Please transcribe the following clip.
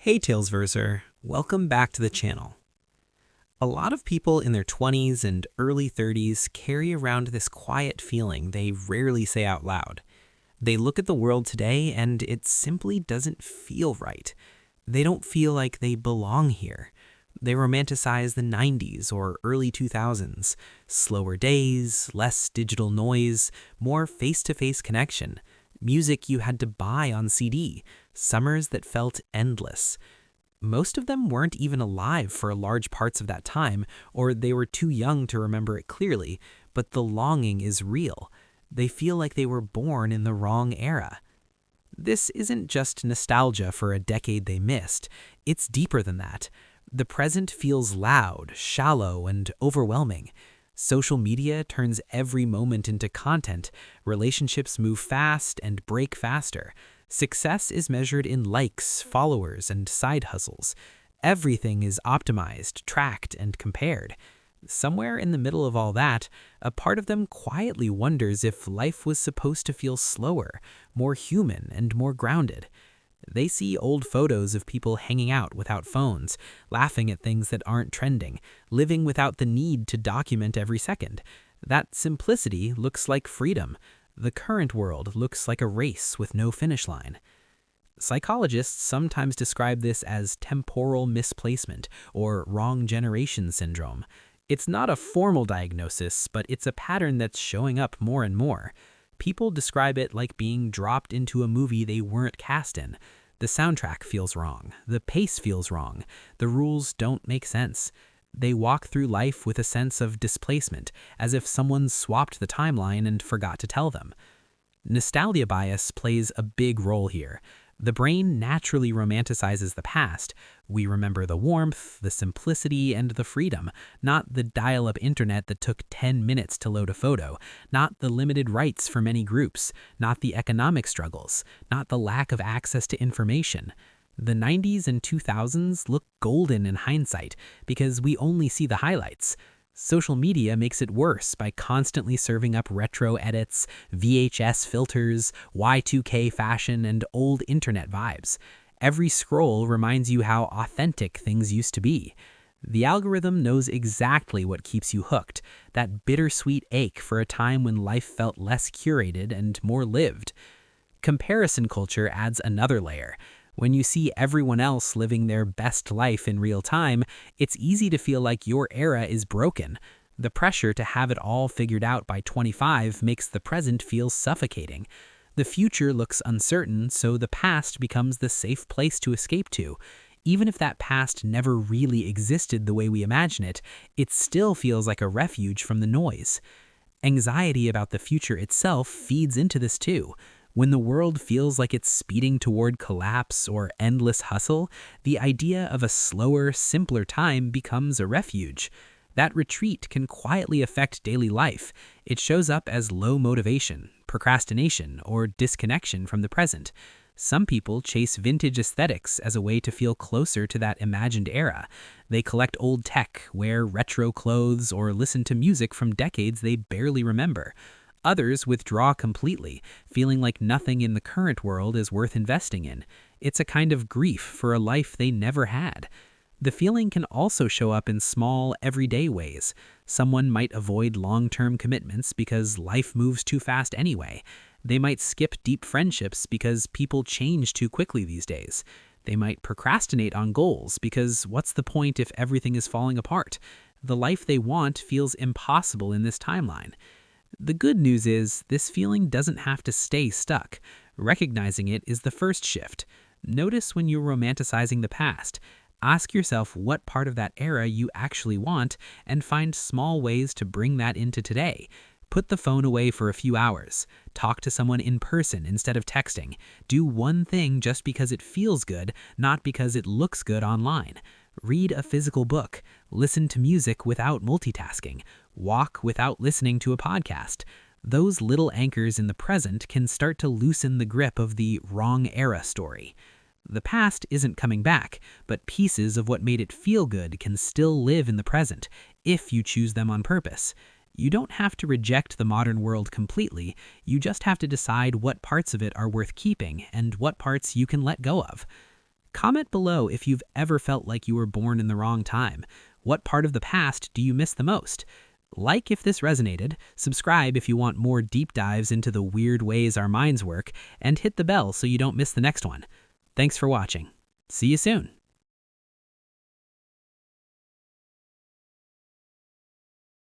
Hey Talesverser, welcome back to the channel. A lot of people in their 20s and early 30s carry around this quiet feeling they rarely say out loud. They look at the world today and it simply doesn't feel right. They don't feel like they belong here. They romanticize the 90s or early 2000s, slower days, less digital noise, more face-to-face connection, music you had to buy on CD, summers that felt endless. Most of them weren't even alive for large parts of that time, or they were too young to remember it clearly, but the longing is real. They feel like they were born in the wrong era. This isn't just nostalgia for a decade they missed. It's deeper than that. The present feels loud, shallow, and overwhelming. Social media turns every moment into content. Relationships move fast and break faster. Success is measured in likes, followers, and side hustles. Everything is optimized, tracked, and compared. Somewhere in the middle of all that, a part of them quietly wonders if life was supposed to feel slower, more human, and more grounded. They see old photos of people hanging out without phones, laughing at things that aren't trending, living without the need to document every second. That simplicity looks like freedom. The current world looks like a race with no finish line. Psychologists sometimes describe this as temporal misplacement or wrong generation syndrome. It's not a formal diagnosis, but it's a pattern that's showing up more and more. People describe it like being dropped into a movie they weren't cast in. The soundtrack feels wrong. The pace feels wrong. The rules don't make sense. They walk through life with a sense of displacement, as if someone swapped the timeline and forgot to tell them. Nostalgia bias plays a big role here. The brain naturally romanticizes the past. We remember the warmth, the simplicity, and the freedom, not the dial-up internet that took 10 minutes to load a photo, not the limited rights for many groups, not the economic struggles, not the lack of access to information. The 90s and 2000s look golden in hindsight because we only see the highlights. Social media makes it worse by constantly serving up retro edits, VHS filters, Y2K fashion, and old internet vibes. Every scroll reminds you how authentic things used to be. The algorithm knows exactly what keeps you hooked, that bittersweet ache for a time when life felt less curated and more lived. Comparison culture adds another layer. When you see everyone else living their best life in real time, it's easy to feel like your era is broken. The pressure to have it all figured out by 25 makes the present feel suffocating. The future looks uncertain, so the past becomes the safe place to escape to. Even if that past never really existed the way we imagine it, it still feels like a refuge from the noise. Anxiety about the future itself feeds into this too. When the world feels like it's speeding toward collapse or endless hustle, the idea of a slower, simpler time becomes a refuge. That retreat can quietly affect daily life. It shows up as low motivation, procrastination, or disconnection from the present. Some people chase vintage aesthetics as a way to feel closer to that imagined era. They collect old tech, wear retro clothes, or listen to music from decades they barely remember. Others withdraw completely, feeling like nothing in the current world is worth investing in. It's a kind of grief for a life they never had. The feeling can also show up in small, everyday ways. Someone might avoid long-term commitments because life moves too fast anyway. They might skip deep friendships because people change too quickly these days. They might procrastinate on goals because what's the point if everything is falling apart? The life they want feels impossible in this timeline. The good news is, this feeling doesn't have to stay stuck. Recognizing it is the first shift. Notice when you're romanticizing the past. Ask yourself what part of that era you actually want, and find small ways to bring that into today. Put the phone away for a few hours. Talk to someone in person instead of texting. Do one thing just because it feels good, not because it looks good online. Read a physical book. Listen to music without multitasking. Walk without listening to a podcast. Those little anchors in the present can start to loosen the grip of the wrong era story. The past isn't coming back, but pieces of what made it feel good can still live in the present, if you choose them on purpose. You don't have to reject the modern world completely, you just have to decide what parts of it are worth keeping and what parts you can let go of. Comment below if you've ever felt like you were born in the wrong time. What part of the past do you miss the most? Like if this resonated, subscribe if you want more deep dives into the weird ways our minds work, and hit the bell so you don't miss the next one. Thanks for watching. See you soon.